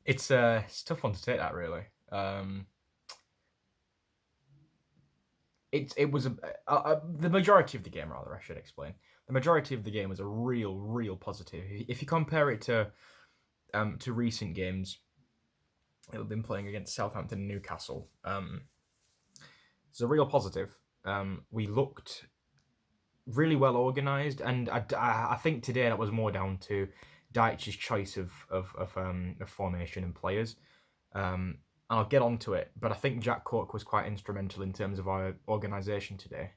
It's a tough one to take that really. It was the majority of the game, rather, I should explain. The majority of the game was a real positive. If you compare it to recent games that we've been playing against Southampton and Newcastle, it's a real positive. We looked really well organised, and I think today that was more down to Dyche's choice of formation and players. I'll get onto it, but I think Jack Cork was quite instrumental in terms of our organisation today.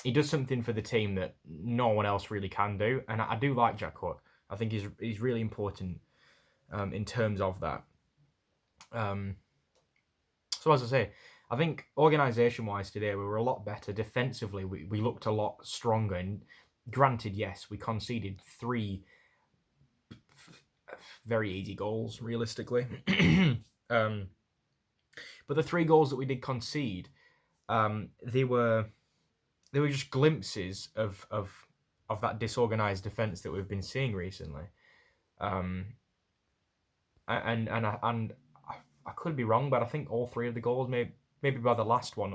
He does something for the team that no one else really can do, and I do like Jack Cork. I think he's really important in terms of that. So as I say, I think organisation-wise today we were a lot better. Defensively, we looked a lot stronger. And granted, yes, we conceded 3 very easy goals, realistically. But the 3 goals that we did concede, they were just glimpses of that disorganized defense that we've been seeing recently. And I could be wrong, but I think all 3 of the goals, maybe by the last one,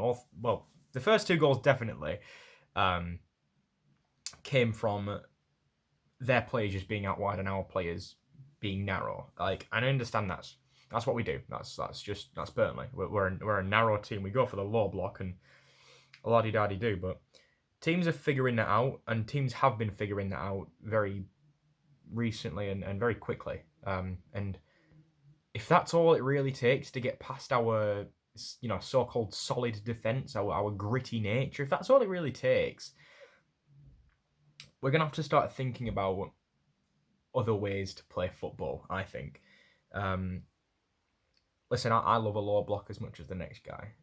the first 2 goals definitely came from their players just being out wide and our players being narrow. Like, and I understand that's what we do. That's Burnley. We're a narrow team. We go for the low block and a la-di-da-di do, but teams are figuring that out, and teams have been figuring that out very recently and very quickly. And if that's all it really takes to get past our, so-called solid defense, our gritty nature, if that's all it really takes, we're gonna have to start thinking about other ways to play football, I think. Listen, I love a low block as much as the next guy,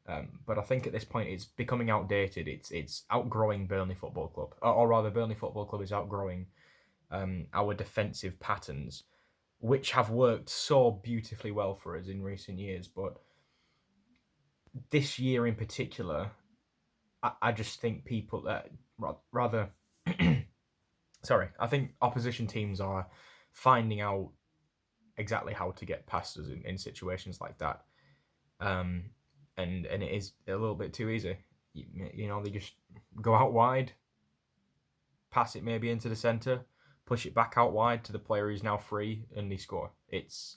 but I think at this point it's becoming outdated. It's outgrowing Burnley Football Club, or rather, Burnley Football Club is outgrowing our defensive patterns, which have worked so beautifully well for us in recent years. But this year in particular, I just think people, rather, sorry, I think opposition teams are finding out exactly how to get past us in situations like that. And it is a little bit too easy. They just go out wide, pass it maybe into the centre, push it back out wide to the player who's now free, and they score. It's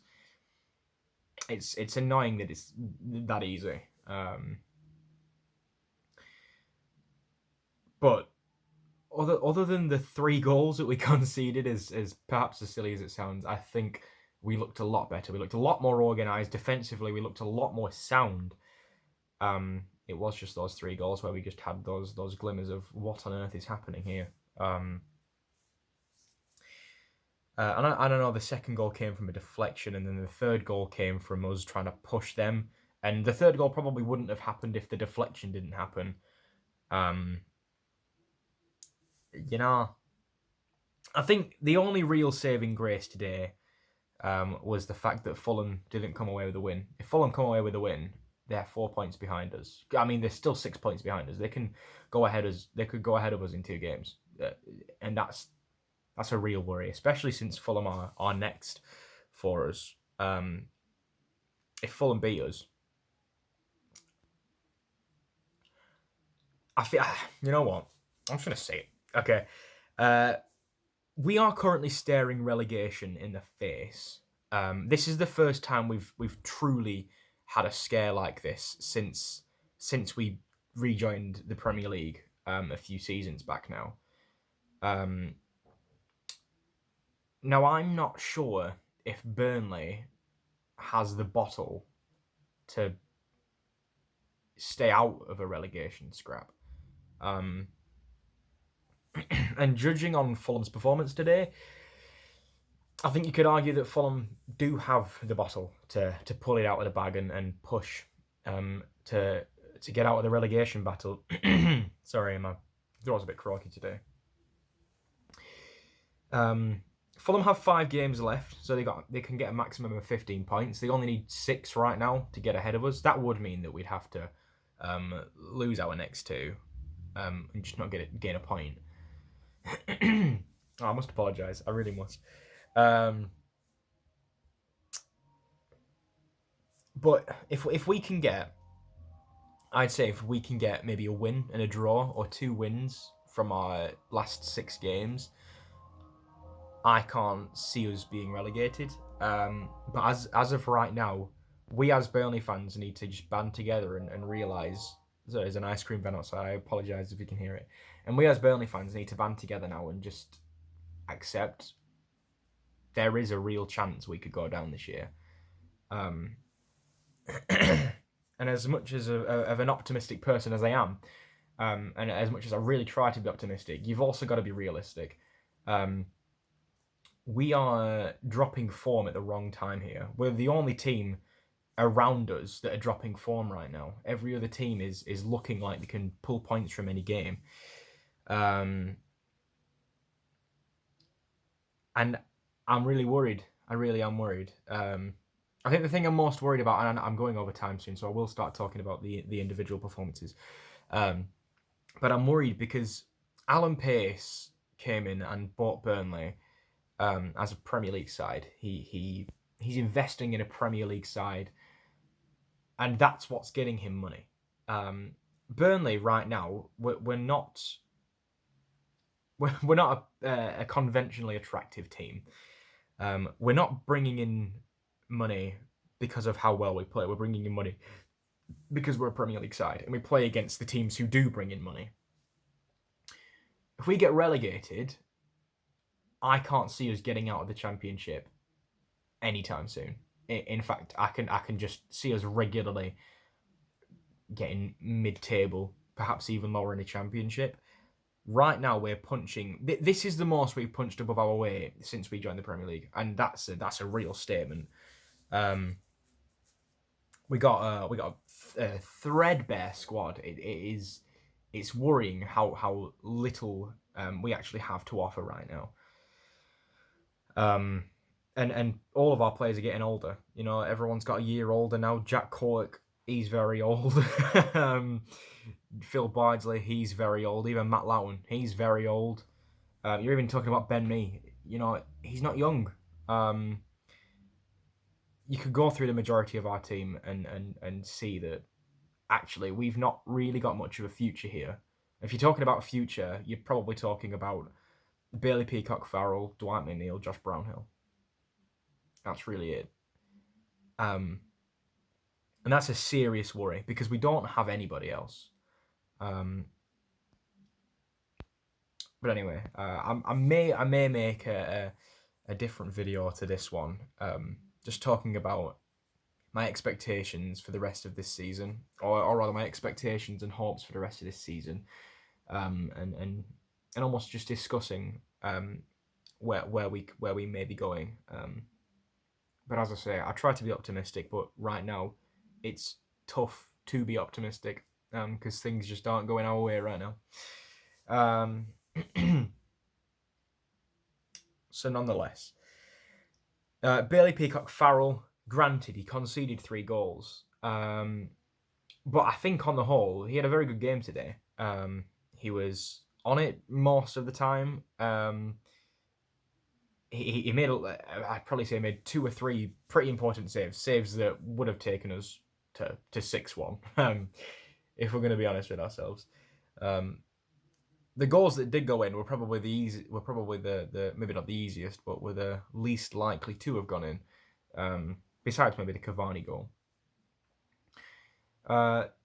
annoying that it's that easy. But other than the 3 goals that we conceded, as perhaps as silly as it sounds, I think we looked a lot better. We looked a lot more organised. Defensively, we looked a lot more sound. It was just those 3 goals where we just had those glimmers of what on earth is happening here. And I don't know, the second goal came from a deflection, and then the third goal came from us trying to push them. And the third goal probably wouldn't have happened if the deflection didn't happen. I think the only real saving grace today was the fact that Fulham didn't come away with a win. If Fulham come away with a win, they're 4 points behind us. I mean, they're still 6 points behind us. They can go ahead They could go ahead of us in 2 games, and that's a real worry, especially since Fulham are next for us. If Fulham beat us, I feel, you know what? I'm just gonna say it. Okay, we are currently staring relegation in the face. This is the first time we've truly had a scare like this since we rejoined the Premier League a few seasons back now. Now, I'm not sure if Burnley has the bottle to stay out of a relegation scrap. And judging on Fulham's performance today, I think you could argue that Fulham do have the bottle to pull it out of the bag and push to get out of the relegation battle. Sorry, my throat's a bit croaky today. Fulham have 5 games left, so they can get a maximum of 15 points. They only need 6 right now to get ahead of us. That would mean that we'd have to lose our next 2 and just not gain a point. I must apologise. I really must. But if we can get, I'd say if we can get maybe a win and a draw or 2 wins from our last 6 games, I can't see us being relegated. But as of right now, we as Burnley fans need to just band together and realise there's an ice cream van outside. I apologise if you can hear it. And we as Burnley fans need to band together now and just accept there is a real chance we could go down this year. Um, and as much as of an optimistic person as I am, and as much as I really try to be optimistic, you've also got to be realistic. We are dropping form at the wrong time here. We're the only team around us that are dropping form right now. Every other team is looking like they can pull points from any game. And I'm really worried. I really am worried. I think the thing I'm most worried about, and I'm going over time soon, so I will start talking about the individual performances. But I'm worried because Alan Pace came in and bought Burnley as a Premier League side. He's investing in a Premier League side, and that's what's getting him money. Burnley right now, we're not a conventionally attractive team. We're not bringing in money because of how well we play. We're bringing in money because we're a Premier League side, and we play against the teams who do bring in money. If we get relegated, I can't see us getting out of the Championship anytime soon. In fact, I can just see us regularly getting mid-table, perhaps even lower in the Championship. Right now, we're punching. This is the most we've punched above our weight since we joined the Premier League, and that's a real statement. We got a threadbare squad. It's worrying how little we actually have to offer right now. And all of our players are getting older. You know, everyone's got a year older now. Jack Cork, he's very old. Phil Bardsley, he's very old. Even Matt Loudon, he's very old. You're even talking about Ben Mee. You know, he's not young. You could go through the majority of our team and see that actually we've not really got much of a future here. If you're talking about a future, you're probably talking about Bailey Peacock-Farrell, Dwight McNeil, Josh Brownhill. That's really it. And that's a serious worry because we don't have anybody else. But anyway, I may make a different video to this one, just talking about my expectations for the rest of this season, or rather my expectations and hopes for the rest of this season, and almost just discussing where we may be going. But as I say, I try to be optimistic, but right now it's tough to be optimistic because things just aren't going our way right now. So nonetheless, Bailey Peacock-Farrell, granted, he conceded 3 goals. But I think on the whole, he had a very good game today. He was on it most of the time. He made, I'd probably say, made 2 or 3 pretty important saves that would have taken us to 6-1, if we're going to be honest with ourselves. The goals that did go in were probably the maybe not the easiest, but were the least likely to have gone in, besides maybe the Cavani goal.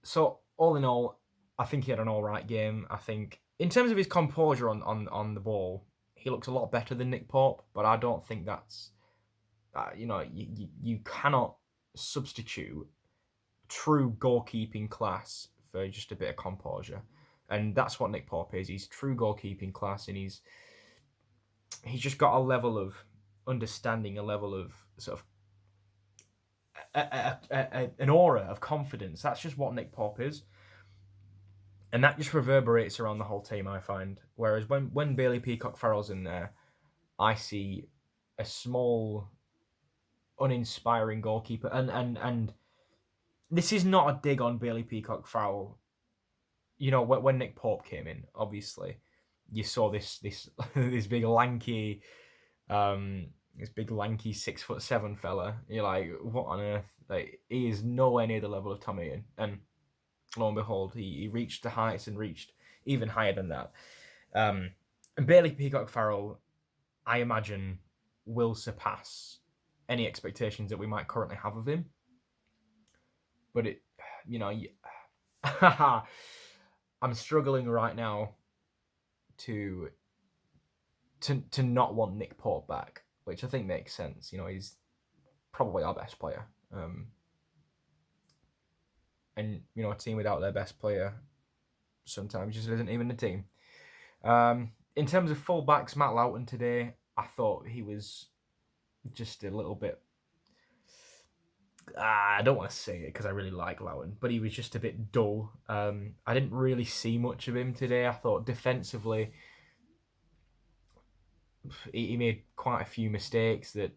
So all in all, I think he had an all right game. I think in terms of his composure on the ball, he looks a lot better than Nick Pope, but I don't think that's you cannot substitute true goalkeeping class for just a bit of composure. And that's what Nick Pope is. He's true goalkeeping class, and he's just got a level of understanding, a level of sort of an aura of confidence. That's just what Nick Pope is. And that just reverberates around the whole team, I find. Whereas when Bailey Peacock-Farrell's in there, I see a small, uninspiring goalkeeper. And this is not a dig on Bailey Peacock-Farrell. You know, when Nick Pope came in, obviously, you saw this big lanky, This big lanky 6'7" fella. You're like, what on earth? Like, he is nowhere near the level of Tom Eaton. And lo and behold, he reached the heights and reached even higher than that. And Bailey Peacock Farrell, I imagine, will surpass any expectations that we might currently have of him. But it, I'm struggling right now to not want Nick Pope back, which I think makes sense. He's probably our best player. And a team without their best player sometimes just isn't even a team. In terms of fullbacks, Matt Loughton today, I thought he was just a little bit. I don't want to say it because I really like Loughton, but he was just a bit dull. I didn't really see much of him today. I thought defensively, he made quite a few mistakes that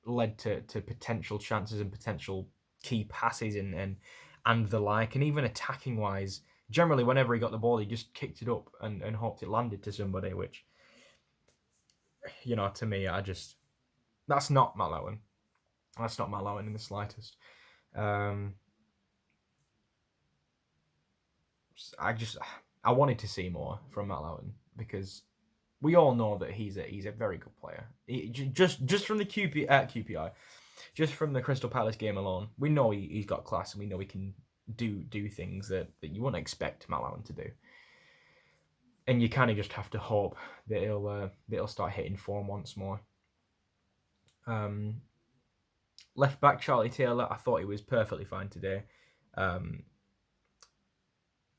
led to potential chances and potential key passes and the like. And even attacking wise, generally whenever he got the ball, he just kicked it up and hoped it landed to somebody, which, to me, that's not Matt Loughton. That's not Matt Loughton in the slightest. I wanted to see more from Matt Loughton because we all know that he's a very good player. Just from the QPI, just from the Crystal Palace game alone, we know he's got class and we know he can do things that you wouldn't expect Matt Loughton to do. And you kind of just have to hope that he'll start hitting form once more. Left back Charlie Taylor, I thought he was perfectly fine today.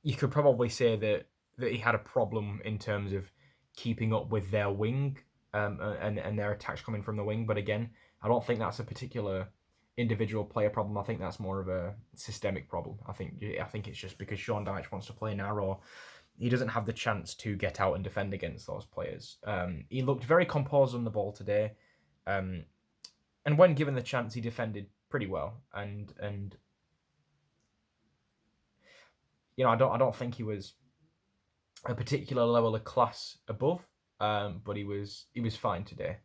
You could probably say that he had a problem in terms of keeping up with their wing and their attacks coming from the wing. But again, I don't think that's a particular individual player problem. I think that's more of a systemic problem. I think it's just because Sean Dyche wants to play narrow. He doesn't have the chance to get out and defend against those players. He looked very composed on the ball today. And when given the chance, he defended pretty well. And I don't think he was a particular level of class above, but he was fine today.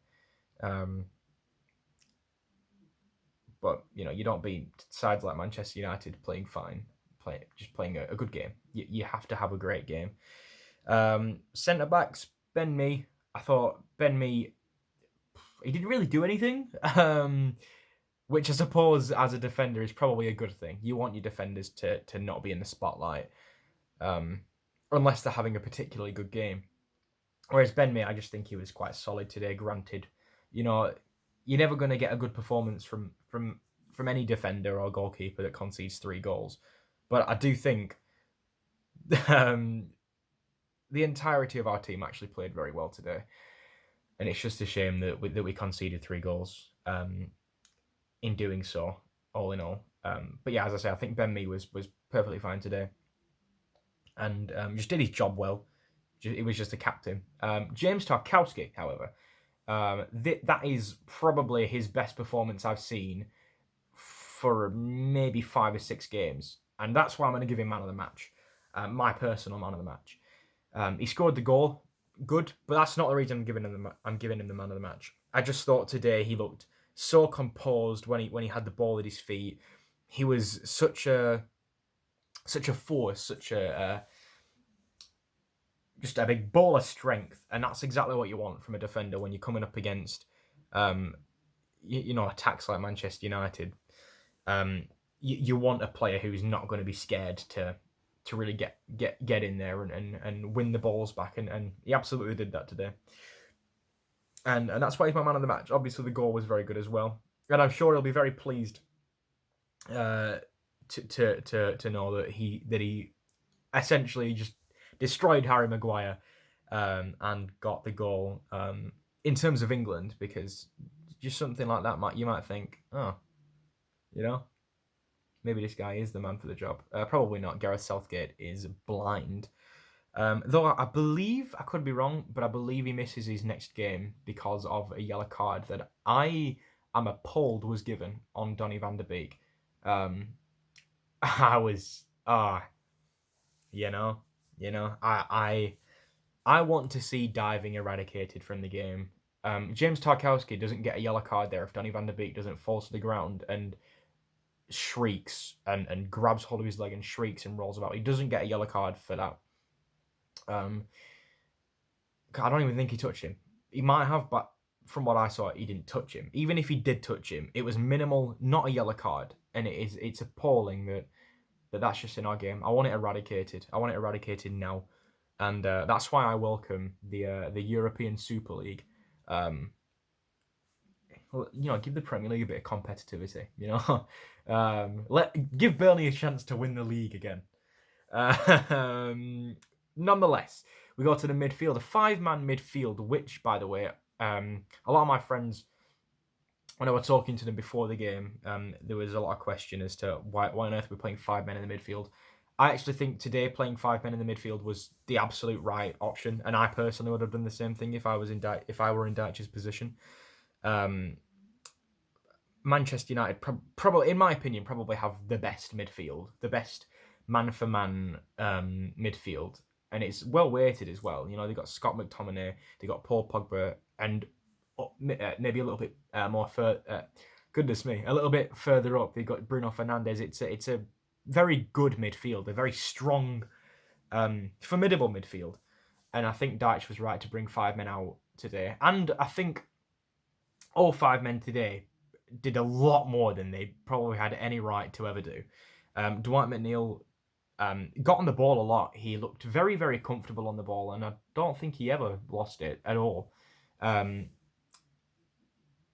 But you don't beat sides like Manchester United playing fine, playing a good game. You have to have a great game. Centre backs, Ben Mee. I thought Ben Mee, he didn't really do anything, which I suppose as a defender is probably a good thing. You want your defenders to not be in the spotlight, unless they're having a particularly good game. Whereas Ben Mee, I just think he was quite solid today. Granted, you're never going to get a good performance from any defender or goalkeeper that concedes 3 goals. But I do think the entirety of our team actually played very well today. And it's just a shame that we conceded 3 goals in doing so, all in all. But yeah, as I say, I think Ben Mee was perfectly fine today. And just did his job well. It was just a captain. James Tarkowski, however, that is probably his best performance I've seen for maybe 5 or 6 games. And that's why I'm going to give him man of the match. My personal man of the match. He scored the goal. Good, but that's not the reason I'm giving him the man of the match. I just thought today he looked so composed when he had the ball at his feet. He was such a force, just a big ball of strength, and that's exactly what you want from a defender when you're coming up against attacks like Manchester United. You want a player who's not going to be scared to really get in there and win the balls back, and he absolutely did that today. And that's why he's my man of the match. Obviously, the goal was very good as well, and I'm sure he'll be very pleased to know that he essentially just destroyed Harry Maguire and got the goal in terms of England, because just something like that you might think, maybe this guy is the man for the job. Probably not. Gareth Southgate is blind. Though I believe, I could be wrong, but I believe he misses his next game because of a yellow card that I am appalled was given on Donny van der Beek. I was, I want to see diving eradicated from the game. James Tarkowski doesn't get a yellow card there if Donny van der Beek doesn't fall to the ground and shrieks and grabs hold of his leg and shrieks and rolls about. He doesn't get a yellow card for that. I don't even think he touched him. He might have, but from what I saw, he didn't touch him. Even if he did touch him, it was minimal, not a yellow card, and it's appalling that's just in our game. I want it eradicated. I want it eradicated now, and that's why I welcome the European Super League. Well, give the Premier League a bit of competitivity. Give Burnley a chance to win the league again. Nonetheless, we go to the midfield, a 5-man midfield, which, by the way, a lot of my friends, when I was talking to them before the game, there was a lot of question as to why on earth we're playing 5 men in the midfield. I actually think today playing 5 men in the midfield was the absolute right option, and I personally would have done the same thing if I were in Dyche's position. Manchester United, probably, in my opinion, probably have the best midfield, the best man-for-man midfield, and it's well weighted as well. They've got Scott McTominay, they've got Paul Pogba, and maybe a little bit more goodness me, a little bit further up, they've got Bruno Fernandes. It's a very good midfield, a very strong, formidable midfield, and I think Dyche was right to bring 5 men out today, and I think all 5 men today did a lot more than they probably had any right to ever do. Dwight McNeil got on the ball a lot. He looked very, very comfortable on the ball, and I don't think he ever lost it at all.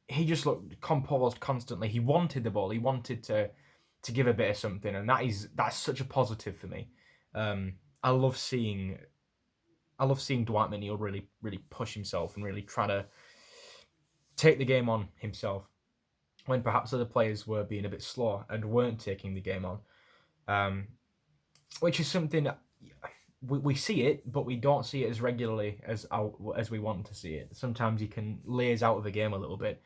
He just looked composed constantly. He wanted the ball. He wanted to give a bit of something, and that's such a positive for me. I love seeing Dwight McNeil really, really push himself and really try to take the game on himself, when perhaps other players were being a bit slow and weren't taking the game on, which is something that we see it, but we don't see it as regularly as we want to see it. Sometimes he can laze out of the game a little bit,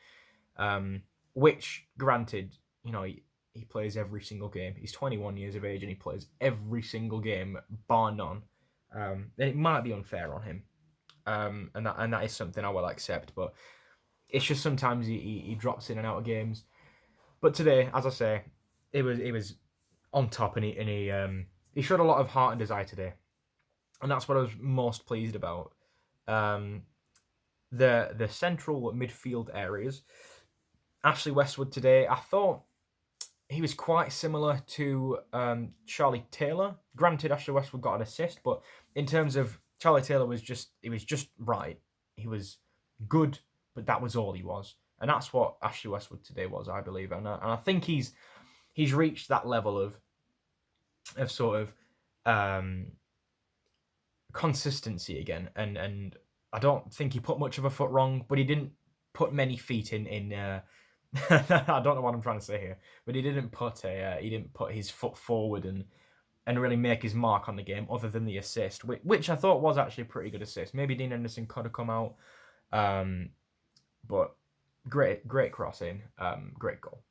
which, granted, he plays every single game. He's 21 years of age and he plays every single game, bar none. Then it might be unfair on him, and that is something I will accept, but it's just sometimes he drops in and out of games. But today, as I say, he was on top, and he showed a lot of heart and desire today, and that's what I was most pleased about. The central midfield areas, Ashley Westwood today, I thought he was quite similar to Charlie Taylor. Granted, Ashley Westwood got an assist, but in terms of Charlie Taylor, he was just right. He was good, but that was all he was, and that's what Ashley Westwood today was, I believe, and I think he's reached that level of sort of consistency again, and I don't think he put much of a foot wrong, but he didn't put many feet in. I don't know what I'm trying to say here, but he didn't put his foot forward and really make his mark on the game, other than the assist, which I thought was actually a pretty good assist. Maybe Dean Henderson could have come out. But great crossing, great goal.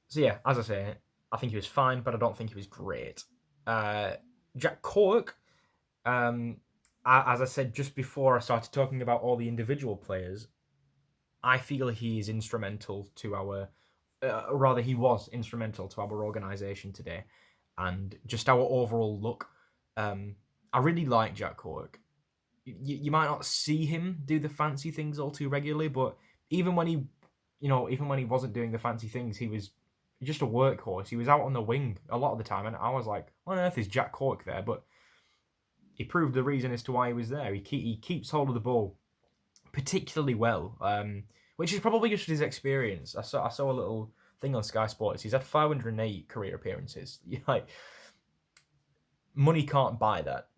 So yeah, as I say, I think he was fine, but I don't think he was great. Jack Cork, as I said just before I started talking about all the individual players, I feel he is instrumental to our, he was instrumental to our organisation today, and just our overall look. I really like Jack Cork. You might not see him do the fancy things all too regularly, but even when he wasn't doing the fancy things, he was just a workhorse. He was out on the wing a lot of the time, and I was like, what on earth is Jack Cork there? But he proved the reason as to why he was there. He keeps hold of the ball particularly well, which is probably just his experience. I saw a little thing on Sky Sports. He's had 508 career appearances. Money can't buy that,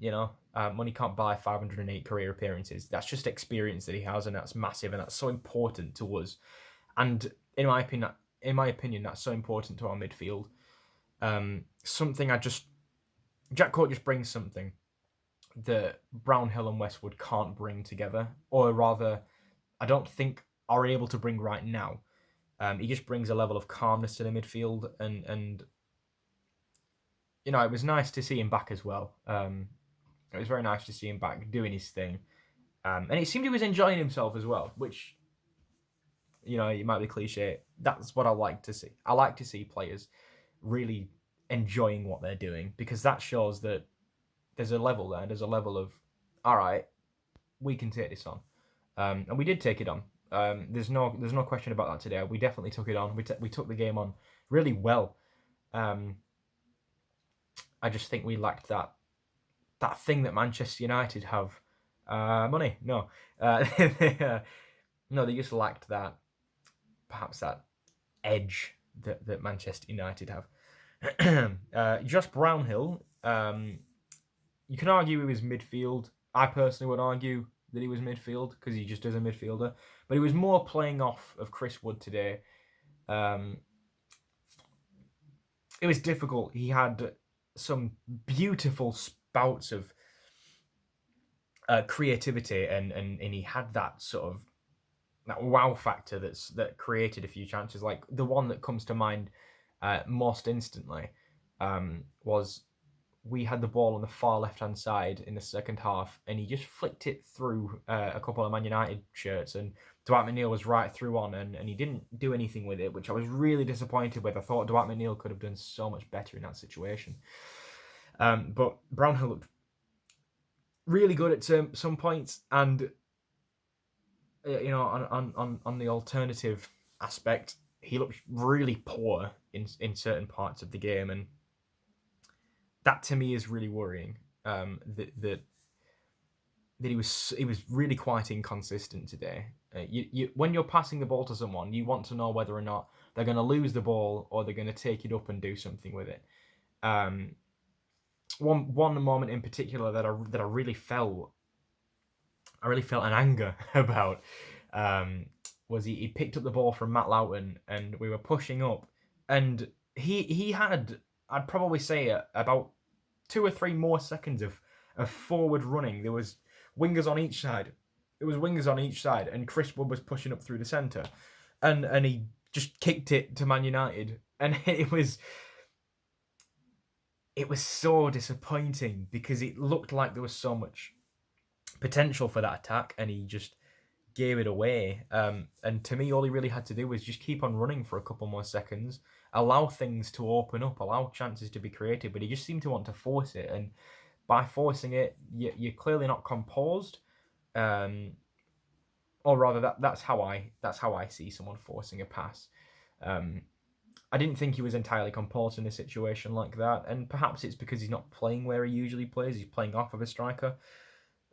money can't buy 508 career appearances. That's just experience that he has, and that's massive, and that's so important to us. And in my opinion, that's so important to our midfield. Jack Cork just brings something that Brownhill and Westwood can't bring together, or rather, I don't think are able to bring right now. He just brings a level of calmness to the midfield, and it was nice to see him back as well. It was very nice to see him back doing his thing. And it seemed he was enjoying himself as well, which, it might be cliche. That's what I like to see. I like to see players really enjoying what they're doing, because that shows that there's a level there. There's a level of, all right, we can take this on. And we did take it on. There's no question about that today. We definitely took it on. We took the game on really well. I just think we lacked that thing that Manchester United have. Money? No. No, they just lacked that, perhaps that edge that Manchester United have. Josh Brownhill, you can argue he was midfield. I personally would argue that he was midfield because he just is a midfielder. But he was more playing off of Chris Wood today. It was difficult. He had some beautiful spouts of creativity, and he had that sort of that wow factor that created a few chances. Like the one that comes to mind most instantly was, we had the ball on the far left-hand side in the second half, and he just flicked it through a couple of Man United shirts, and Dwight McNeil was right through on, and he didn't do anything with it, which I was really disappointed with. I thought Dwight McNeil could have done so much better in that situation. But Brownhill looked really good at some points, and on the alternative aspect, he looked really poor in certain parts of the game, and that to me is really worrying. That he was really quite inconsistent today. When you're passing the ball to someone, you want to know whether or not they're going to lose the ball or they're going to take it up and do something with it. One moment in particular that I really felt an anger about was he picked up the ball from Matt Loughton, and we were pushing up, and he had, I'd probably say, about 2 or 3 more seconds of forward running. There was wingers on each side. And Chris Wood was pushing up through the centre, and he just kicked it to Man United, and it was so disappointing because it looked like there was so much potential for that attack, and he just gave it away. And to me, all he really had to do was just keep on running for a couple more seconds, allow things to open up, allow chances to be created, but he just seemed to want to force it, and by forcing it, you're clearly not composed. Or rather, that's how I see someone forcing a pass. I didn't think he was entirely composed in a situation like that, and perhaps it's because he's not playing where he usually plays. He's playing off of a striker.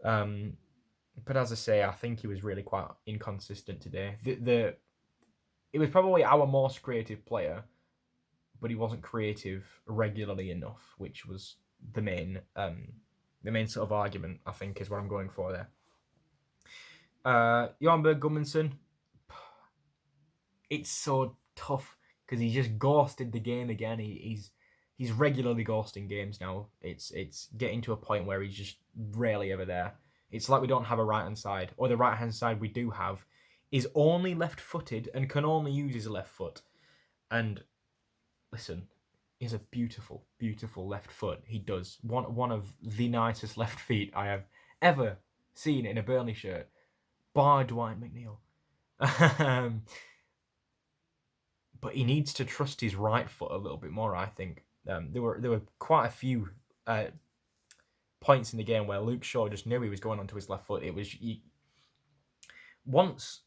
But as I say, I think he was really quite inconsistent today. It was probably our most creative player, but he wasn't creative regularly enough, which was the main sort of argument, I think, is what I'm going for there. Jan Berg Gudmundsson, it's so tough because he just ghosted the game again. He's regularly ghosting games now. It's getting to a point where he's just rarely ever there. It's like we don't have a right-hand side, or the right-hand side we do have is only left-footed and can only use his left foot. And listen, he has a beautiful, beautiful left foot. He does. One of the nicest left feet I have ever seen in a Burnley shirt, bar Dwight McNeil. But he needs to trust his right foot a little bit more, I think. There were quite a few points in the game where Luke Shaw just knew he was going onto his left foot. It was once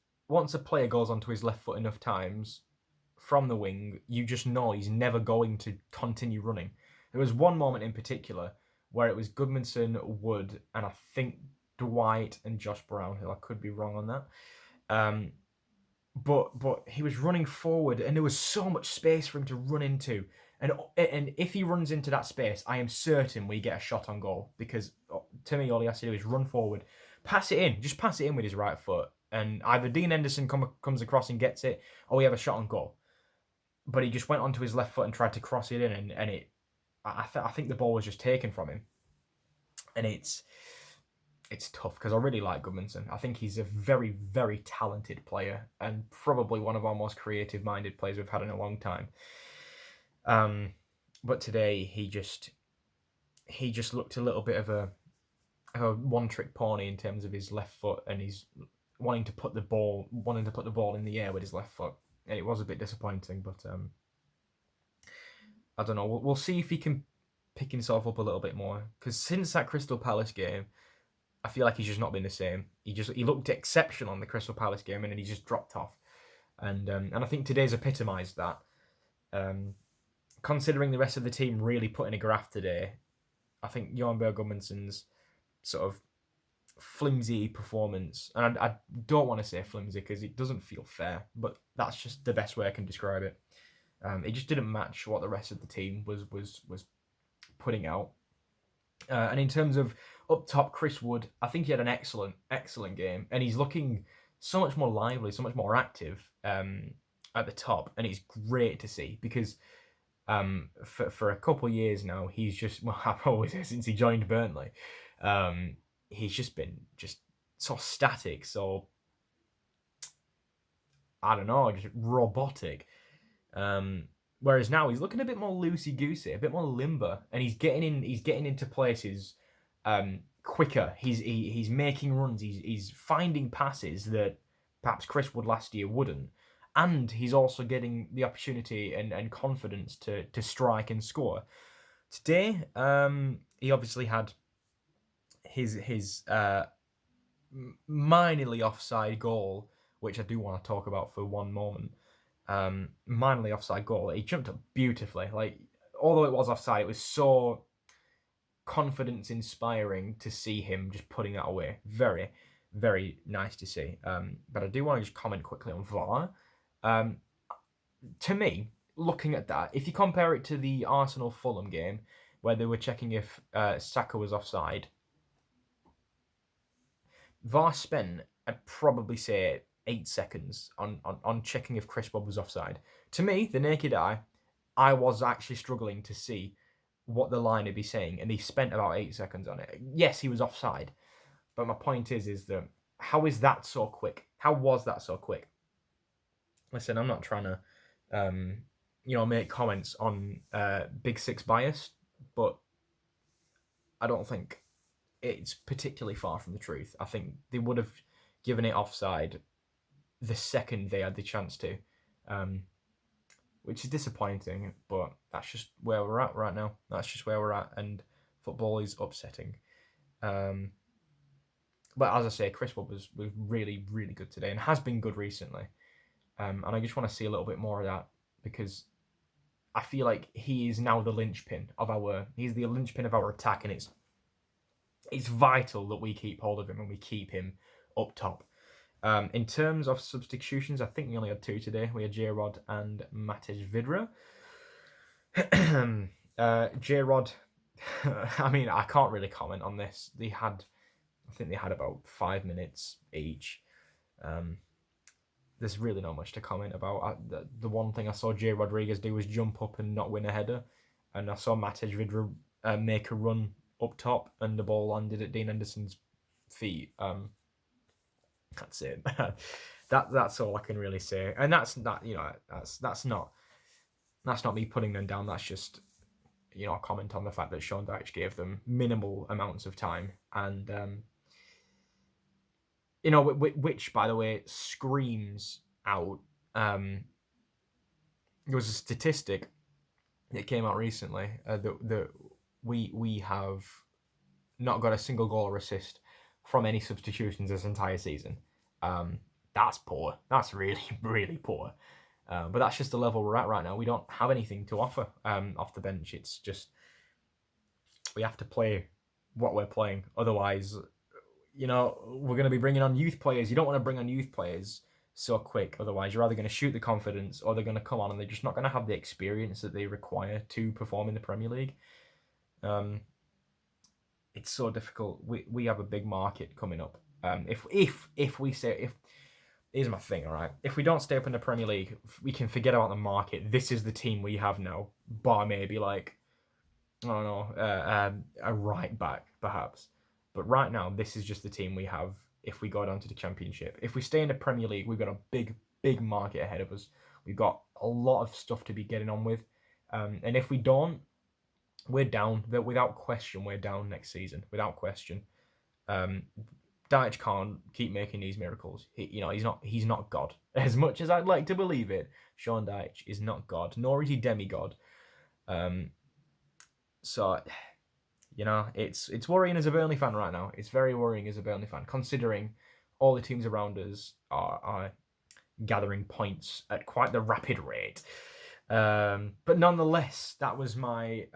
a player goes onto his left foot enough times from the wing, you just know he's never going to continue running. There was one moment in particular where it was Gudmundsson, Wood, and I think Dwight and Josh Brownhill. I could be wrong on that. But he was running forward, and there was so much space for him to run into. And if he runs into that space, I am certain we get a shot on goal, because to me, all he has to do is run forward, pass it in, just pass it in with his right foot, and either Dean Henderson comes across and gets it, or we have a shot on goal. But he just went onto his left foot and tried to cross it in, and I think the ball was just taken from him. And it's tough because I really like Gudmundsson. I think he's a very, very talented player, and probably one of our most creative-minded players we've had in a long time. But today he just looked a little bit of a one-trick pony in terms of his left foot, and he's wanting to put the ball in the air with his left foot. And it was a bit disappointing, but I don't know. We'll see if he can pick himself up a little bit more, because since that Crystal Palace game, I feel like he's just not been the same. He looked exceptional in the Crystal Palace game, and then he just dropped off. And I think today's epitomised that. Considering the rest of the team really put in a graft today, I think Johan Berg Gudmundsson's sort of flimsy performance, and I don't want to say flimsy because it doesn't feel fair, but that's just the best way I can describe it. It just didn't match what the rest of the team was putting out. And in terms of up top, Chris Wood, I think he had an excellent game, and he's looking so much more lively, so much more active at the top, and it's great to see because for a couple of years now, he's just, well, I've always said since he joined Burnley, he's just been just so static, so I don't know, just robotic. Whereas now he's looking a bit more loosey goosey, a bit more limber, and he's getting into places quicker. He's making runs. He's finding passes that perhaps Chris Wood last year wouldn't, and he's also getting the opportunity and confidence to strike and score. Today, he obviously had his minorly offside goal, which I do want to talk about for one moment. Minorly offside goal. He jumped up beautifully. Like, although it was offside, it was so confidence inspiring to see him just putting that away. Very, very nice to see. But I do want to just comment quickly on VAR. To me, looking at that, if you compare it to the Arsenal Fulham game where they were checking if Saka was offside, VAR spent, I'd probably say, 8 seconds on checking if Chris Wood was offside. To me, the naked eye, I was actually struggling to see what the line would be saying, and he spent about 8 seconds on it. Yes, he was offside, but my point is that how is that so quick? How was that so quick? Listen, I'm not trying to, make comments on Big Six bias, but I don't think it's particularly far from the truth. I think they would have given it offside the second they had the chance to, which is disappointing, but that's just where we're at right now. That's just where we're at, and football is upsetting. But as I say, Chris Wood was really, really good today and has been good recently. And I just want to see a little bit more of that because I feel like he is now the linchpin of our attack, and it's vital that we keep hold of him and we keep him up top. In terms of substitutions, I think we only had 2 today. We had J-Rod and Matej Vidra. J-Rod, I mean, I can't really comment on this. I think they had about 5 minutes each. There's really not much to comment about. The one thing I saw Jay Rodriguez do was jump up and not win a header. And I saw Matej Vidra make a run up top and the ball landed at Dean Henderson's feet. That's it. That's all I can really say. And that's not me putting them down. That's just a comment on the fact that Sean Dyche gave them minimal amounts of time. And which, by the way, screams out. There was a statistic that came out recently that we have not got a single goal or assist from any substitutions this entire season. That's poor. That's really, really poor. But that's just the level we're at right now. We don't have anything to offer off the bench. It's just we have to play what we're playing. Otherwise, we're going to be bringing on youth players. You don't want to bring on youth players so quick. Otherwise, you're either going to shoot the confidence or they're going to come on and they're just not going to have the experience that they require to perform in the Premier League. It's so difficult. We have a big market coming up. Here's my thing, all right? If we don't stay up in the Premier League, we can forget about the market. This is the team we have now, bar maybe like, I don't know, a right back, perhaps. But right now, this is just the team we have if we go down to the Championship. If we stay in the Premier League, we've got a big, big market ahead of us. We've got a lot of stuff to be getting on with. And if we don't, we're down. Without question, we're down next season. Without question. Dyche can't keep making these miracles. He's not God. As much as I'd like to believe it, Sean Dyche is not God, nor is he demigod. So it's worrying as a Burnley fan right now. It's very worrying as a Burnley fan, considering all the teams around us are gathering points at quite the rapid rate. But nonetheless, that was my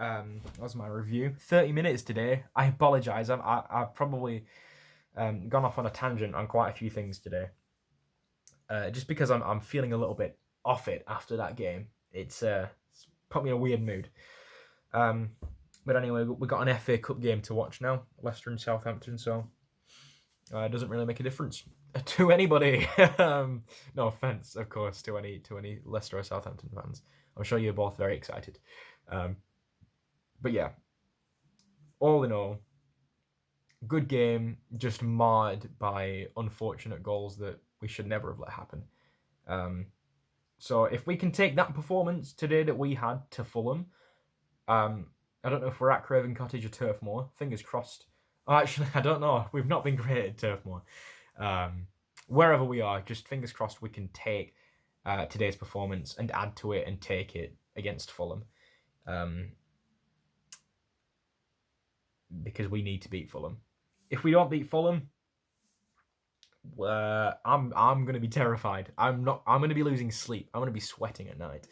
review. 30 minutes today. I apologise. I've probably gone off on a tangent on quite a few things today. Just because I'm feeling a little bit off it after that game. It's put me in a weird mood. But anyway, we've got an FA Cup game to watch now, Leicester and Southampton, so it doesn't really make a difference to anybody. No offence, of course, to any Leicester or Southampton fans. I'm sure you're both very excited. But yeah, all in all, good game, just marred by unfortunate goals that we should never have let happen. So if we can take that performance today that we had to Fulham, I don't know if we're at Craven Cottage or Turf Moor. Fingers crossed. Actually, I don't know. We've not been great at Turf Moor. Wherever we are, just fingers crossed we can take today's performance and add to it and take it against Fulham. Because we need to beat Fulham. If we don't beat Fulham, I'm gonna be terrified. I'm gonna be losing sleep. I'm gonna be sweating at night.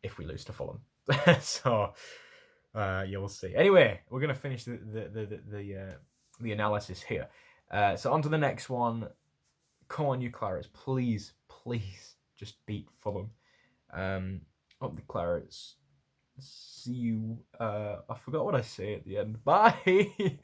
If we lose to Fulham. So yeah, we'll see. Anyway, we're gonna finish the analysis here. So on to the next one. Come on, you Clarets, please just beat Fulham. Up the Clarets. See you. I forgot what I say at the end. Bye.